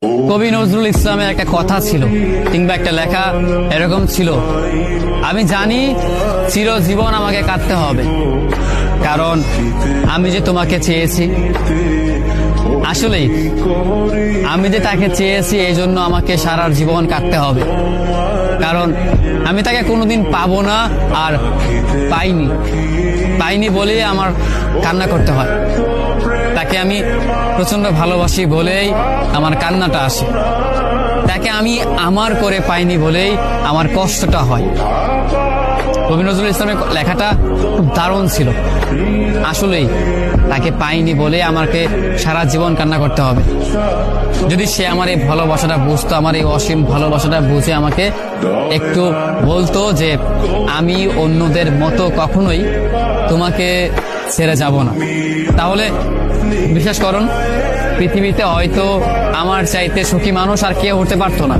কবি নজরুল ইসলামের একটা কথা ছিল কিংবা একটা লেখা এরকম ছিল, আমি জানি চিরজীবন আমাকে কাঁদতে হবে, কারণ আমি যে তোমাকে চেয়েছি। আসলেই আমি যে তাকে চেয়েছি এই জন্য আমাকে সারা জীবন কাঁদতে হবে, কারণ আমি তাকে কোনোদিন পাবো না, আর পাইনি বলেই আমার কান্না করতে হয়। তাকে আমি প্রচন্ড ভালোবাসি বলেই আমার কান্নাটা আসে, তাকে আমি আমার করে পাইনি বলেই আমার কষ্টটা হয়। কবি নজরুল ইসলামের লেখাটা খুব দারুণ ছিল। আসলেই তাকে পাইনি বলে আমাকে সারা জীবন কান্না করতে হবে। যদি সে আমার এই ভালোবাসাটা বুঝতো, আমার এই অসীম ভালোবাসাটা বুঝে আমাকে একটু বলতো যে আমি অন্যদের মতো কখনোই তোমাকে ছেড়ে যাব না, তাহলে বিশ্বাস করুন পৃথিবীতে হয়তো আমার চাইতে সুখী মানুষ আর কেউ হতে পারতো না।